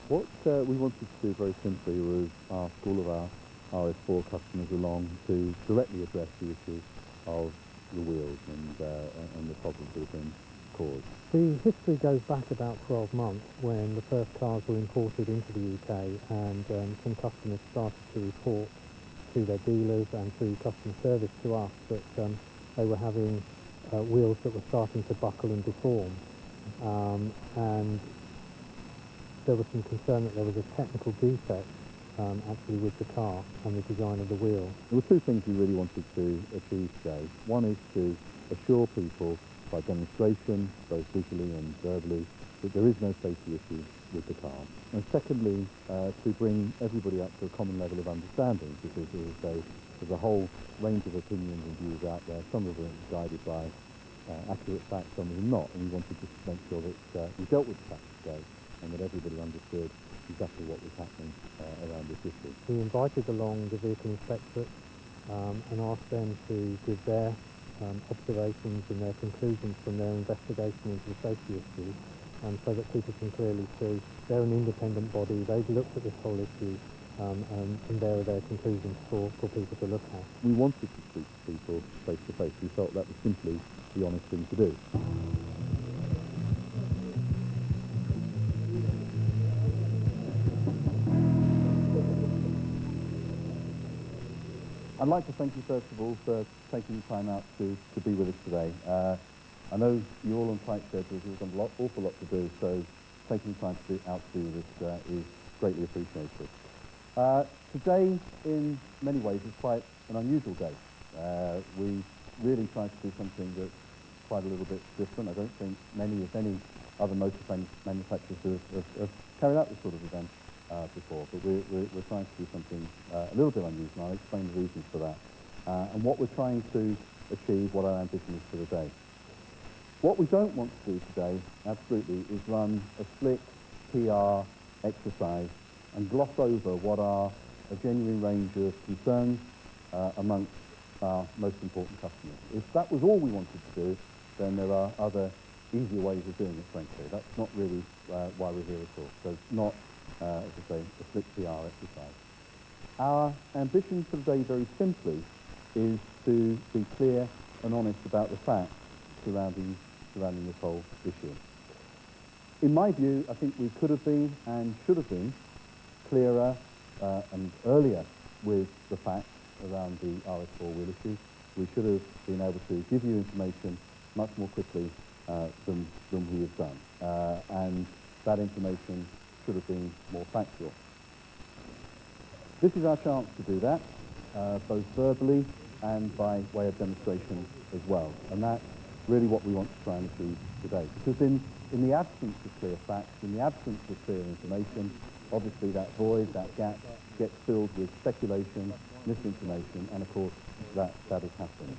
What we wanted to do very simply was ask all of our RS4 customers along to directly address the issue of the wheels and the problems that have been caused. The history goes back about 12 months when the first cars were imported into the UK, and some customers started to report to their dealers and through customer service to us that they were having wheels that were starting to buckle and deform. And there was some concern that there was a technical defect actually with the car and the design of the wheel. There were two things we really wanted to achieve today. One is to assure people by demonstration, both visually and verbally, that there is no safety issue with the car. And secondly, to bring everybody up to a common level of understanding, because there's a whole range of opinions and views out there, some of them guided by accurate facts, some of them not, and we wanted to make sure that we dealt with the facts today and that everybody understood exactly what was happening around this issue. We invited along the vehicle inspectorate and asked them to give their observations and their conclusions from their investigation into the safety issue, so that people can clearly see they're an independent body, they've looked at this whole issue, and there are their conclusions for people to look at. We wanted to speak to people face to face. We felt that was simply the honest thing to do. I'd like to thank you first of all for taking the time out to be with us today. I know you're all on tight schedules, you've got an awful lot to do, so taking the time to be out to do this is greatly appreciated. Today, in many ways, is quite an unusual day. We really tried to do something that's quite a little bit different. I don't think many, if any, other motor manufacturers have carried out this sort of event before, but we're trying to do something a little bit unusual, and I'll explain the reasons for that. And what we're trying to achieve, what our ambition is for the day. What we don't want to do today, absolutely, is run a slick PR exercise and gloss over what are a genuine range of concerns amongst our most important customers. If that was all we wanted to do, then there are other easier ways of doing it, frankly. That's not really why we're here at all. So it's not, as I say, a slick PR exercise. Our ambition for the day, very simply, is to be clear and honest about the facts surrounding this whole issue. In my view, I think we could have been and should have been clearer and earlier with the facts around the RS4 wheel issue. We should have been able to give you information much more quickly than we have done. And that information should have been more factual. This is our chance to do that, both verbally and by way of demonstration as well. And that's really what we want to try and achieve today. Because in the absence of clear facts, in the absence of clear information, obviously that void, that gap, gets filled with speculation, misinformation, and of course that has happened.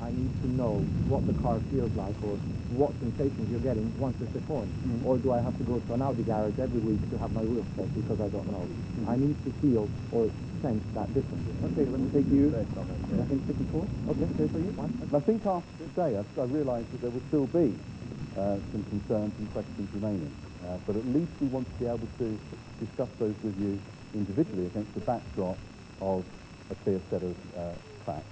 I need to know what the car feels like or what sensations you're getting once it's deformed. Or do I have to go to an Audi garage every week to have my wheels checked because I don't know? I need to feel or sense that difference. Okay, let me take you. I think 54. Okay, okay for you. I think after today I realised that there will still be some concerns and questions remaining. But at least we want to be able to discuss those with you individually against the backdrop of a clear set of facts.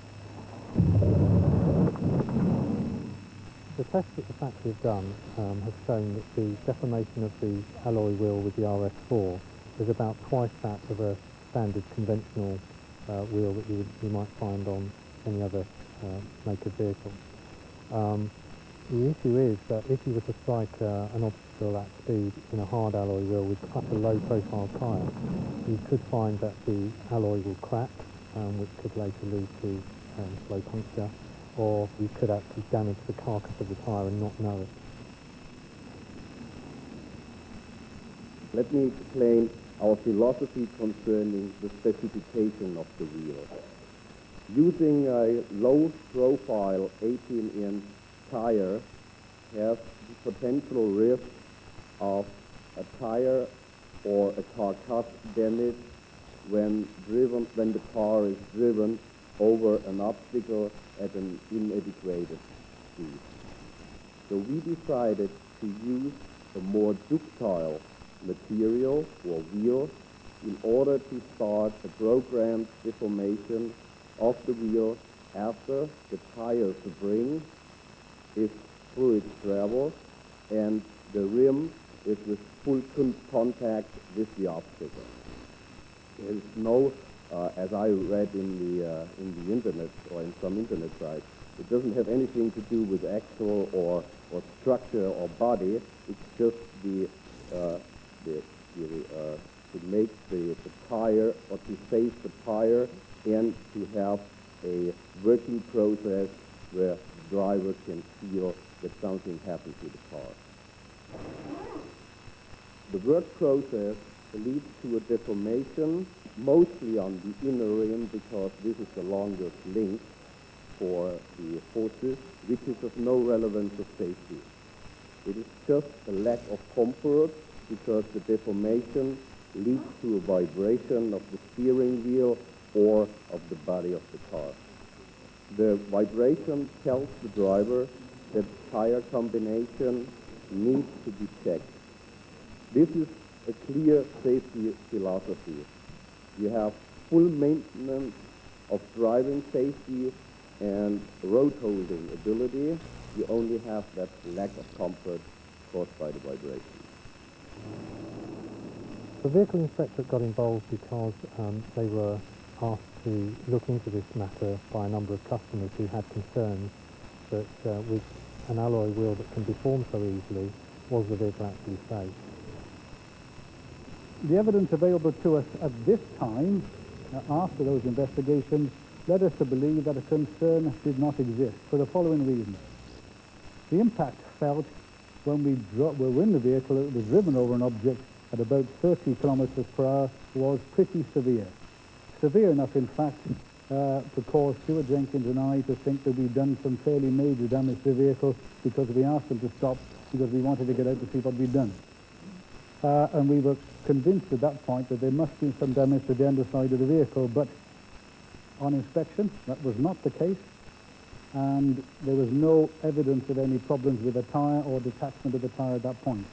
The tests that the factory have done have shown that the deformation of the alloy wheel with the RS4 is about twice that of a standard conventional wheel that you might find on any other make of vehicle. The issue is that if you were to strike an obstacle at speed in a hard alloy wheel with quite a low profile tyre, you could find that the alloy will crack, which could later lead to slow puncture, or you could actually damage the carcass of the tyre and not know it. Let me explain our philosophy concerning the specification of the wheel. Using a low-profile 18-inch tire has the potential risk of a tire or a carcass damage when the car is driven over an obstacle at an inadequate speed. So we decided to use a more ductile material or wheel in order to start a programmed deformation of the wheel after the tire spring is through its travel and the rim is with full contact with the obstacle. There is no, as I read in the internet or in some internet sites, it doesn't have anything to do with axle or structure or body. It's just to make the tire or to save the tire and to have a working process where the driver can feel that something happened to the car. The work process leads to a deformation, mostly on the inner rim because this is the longest link for the forces, which is of no relevance of safety. It is just a lack of comfort because the deformation leads to a vibration of the steering wheel or of the body of the car. The vibration tells the driver that tire combination needs to be checked. This is a clear safety philosophy. You have full maintenance of driving safety and road holding ability. You only have that lack of comfort caused by the vibration. The vehicle inspectorate got involved because they were asked to look into this matter by a number of customers who had concerns that with an alloy wheel that can deform so easily, was the vehicle actually safe? The evidence available to us at this time, after those investigations, led us to believe that a concern did not exist for the following reasons. The impact felt when we were in the vehicle, it was driven over an object at about 30 kilometers per hour, was pretty severe. Severe enough, in fact, to cause Stuart Jenkins and I to think that we'd done some fairly major damage to the vehicle because we asked them to stop because we wanted to get out to see what we'd done. And we were convinced at that point that there must be some damage to the underside of the vehicle, but on inspection, that was not the case, and there was no evidence of any problems with the tyre or detachment of the tyre at that point.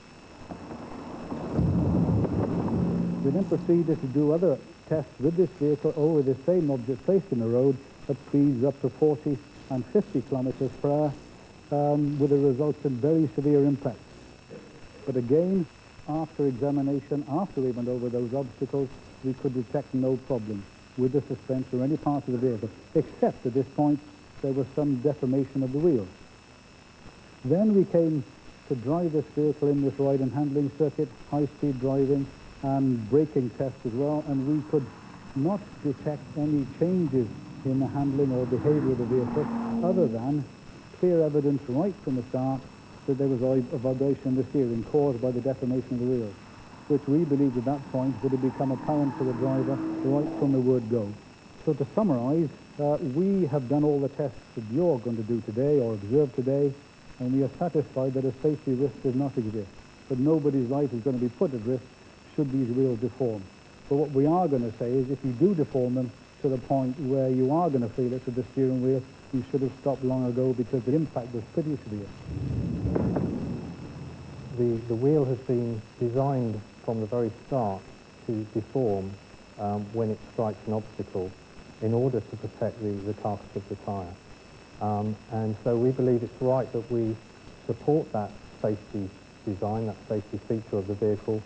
We then proceeded to do other tests with this vehicle over the same object placed in the road at speeds up to 40 and 50 kilometers per hour, with the results in very severe impact. But again, after examination, after we went over those obstacles, we could detect no problem with the suspension or any part of the vehicle, except at this point there was some deformation of the wheels. Then we came to drive this vehicle in this ride and handling circuit, high-speed driving and braking tests as well, and we could not detect any changes in the handling or behavior of the vehicle other than clear evidence right from the start that there was a vibration in the steering caused by the deformation of the wheels, which we believed at that point would have become apparent to the driver right from the word go. So to summarize, we have done all the tests that you're going to do today or observe today, and we are satisfied that a safety risk does not exist, that nobody's life is going to be put at risk should these wheels deform. But what we are going to say is if you do deform them to the point where you are going to feel it with the steering wheel, you should have stopped long ago because the impact was pretty severe. The wheel has been designed from the very start to deform when it strikes an obstacle in order to protect the carcass of the tyre. And so we believe it's right that we support that safety design, that safety feature of the vehicle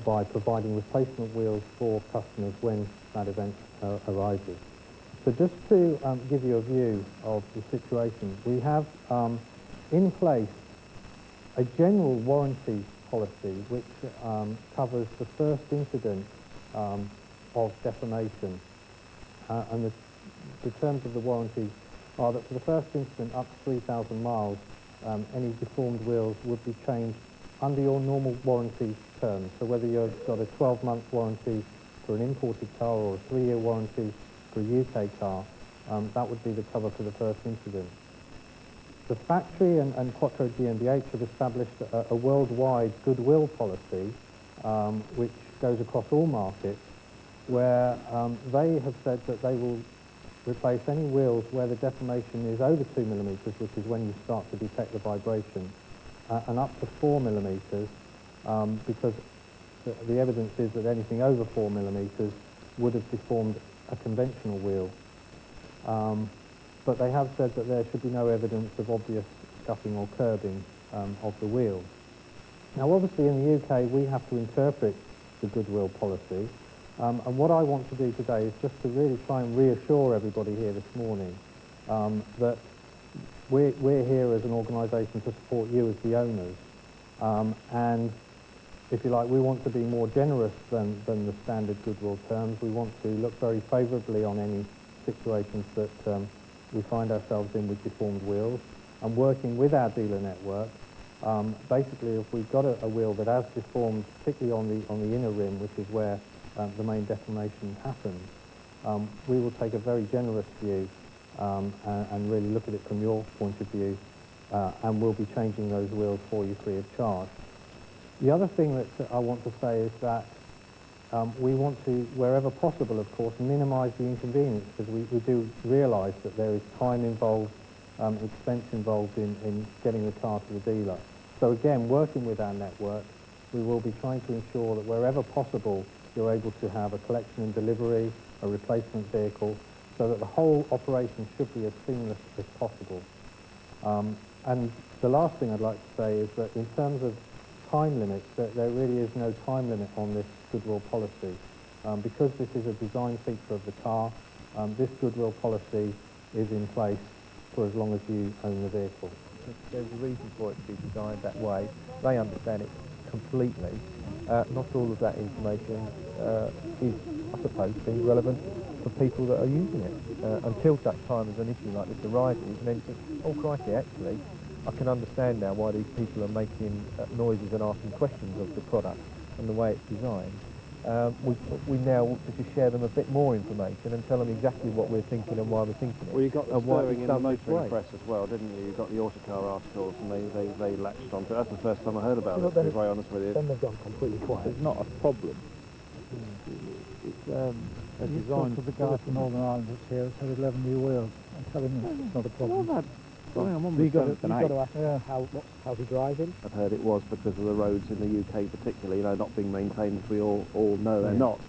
by providing replacement wheels for customers when that event arises. So just to give you a view of the situation, we have in place a general warranty policy which covers the first incident of deformation. And the terms of the warranty are that for the first incident up to 3,000 miles, any deformed wheels would be changed under your normal warranty terms. So whether you've got a 12-month warranty for an imported car or a 3-year warranty for a UK car, that would be the cover for the first incident. The factory and Quattro GmbH have established a worldwide goodwill policy which goes across all markets, where they have said that they will replace any wheels where the deformation is over 2 millimeters, which is when you start to detect the vibration, and up to 4 millimeters, because the evidence is that anything over 4 millimetres would have deformed a conventional wheel. But they have said that there should be no evidence of obvious scuffing or curbing of the wheels. Now, obviously, in the UK, we have to interpret the goodwill policy, and what I want to do today is just to really try and reassure everybody here this morning that we're here as an organisation to support you as the owners, and if you like, we want to be more generous than the standard goodwill terms. We want to look very favourably on any situations that we find ourselves in with deformed wheels, and working with our dealer network. Basically, if we've got a wheel that has deformed, particularly on the inner rim, which is where the main deformation happens, we will take a very generous view and really look at it from your point of view, and we'll be changing those wheels for you free of charge. The other thing that I want to say is that we want to, wherever possible, of course, minimise the inconvenience, because we do realise that there is time involved, expense involved in getting the car to the dealer. So again, working with our network, we will be trying to ensure that wherever possible, you're able to have a collection and delivery, a replacement vehicle, so that the whole operation should be as seamless as possible. And the last thing I'd like to say is that in terms of time limits, there really is no time limit on this goodwill policy. Because this is a design feature of the car, this goodwill policy is in place for as long as you own the vehicle. There's a reason for it to be designed that way. They understand it completely. Not all of that information is, I suppose, being relevant for people that are using it. Until such time as an issue like this arises, and then think, oh crikey, actually, I can understand now why these people are making noises and asking questions of the product and the way it's designed. We now want to just share them a bit more information and tell them exactly what we're thinking and why we're thinking it. Well, you got the stirring in the motoring way. press as well, didn't you? You got the Autocar articles, and they latched onto it. That's the first time I heard about it, to be very honest with you. Then they've gone completely quiet. It's not a problem. It's a design. To the guy from Northern Ireland that's here, it's had 11 new wheels. I'm telling you, it's not a problem. I'm on You've the got to ask how's he driving? I've heard it was because of the roads in the UK particularly, not being maintained, as we all know they're not.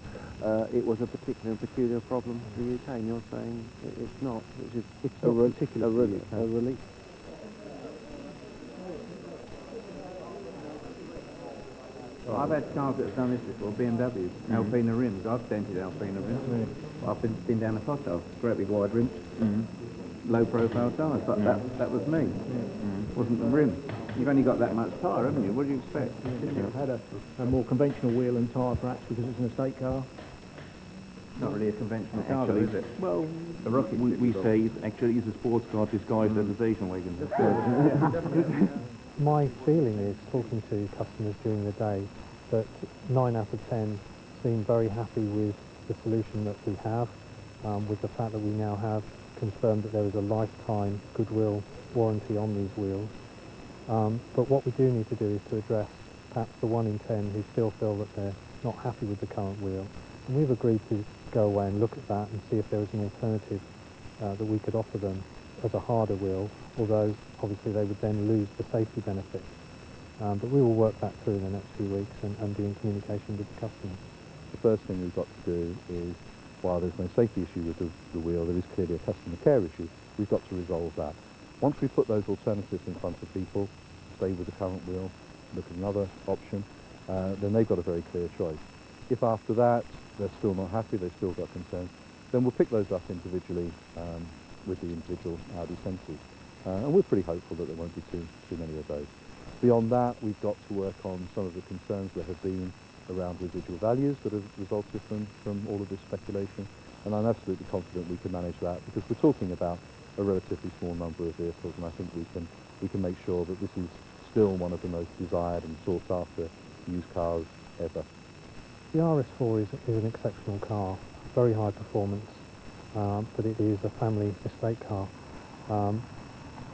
It was a particular and peculiar problem for the UK, and you're saying it's not. It's a relief. I've had cars that have done this before, BMW, Alpina rims. I've dented Alpina rims. I've been down the pothole, great big wide rims, low profile tyres, but that was me. Wasn't the rim. You've only got that much tyre, haven't you? What do you expect? I've had a more conventional wheel and tyre perhaps because it's an estate car. Not really a conventional car, Actually, is it? well, The rocket we say actually it's a sports car disguised as a station wagon. My feeling is, talking to customers during the day, that 9 out of 10 seem very happy with the solution that we have, with the fact that we now have confirmed that there is a lifetime goodwill warranty on these wheels. But what we do need to do is to address perhaps the 1 in 10 who still feel that they're not happy with the current wheel. And we've agreed to go away and look at that and see if there is an alternative that we could offer them as a harder wheel, although obviously they would then lose the safety benefits. But we will work that through in the next few weeks and be in communication with the customers. The first thing we've got to do is, while there's no safety issue with the wheel, there is clearly a customer care issue. We've got to resolve that. Once we put those alternatives in front of people, stay with the current wheel, look at another option, then they've got a very clear choice. If after that they're still not happy, they've still got concerns, then we'll pick those up individually with the individual Audi sensors. And we're pretty hopeful that there won't be too many of those. Beyond that, we've got to work on some of the concerns that have been around residual values that have resulted from all of this speculation. And I'm absolutely confident we can manage that, because we're talking about a relatively small number of vehicles, and I think we can make sure that this is still one of the most desired and sought after used cars ever. The RS4 is an exceptional car, very high performance, but it is a family estate car.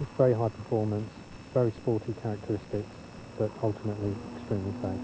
It's very high performance, very sporty characteristics, but ultimately extremely safe.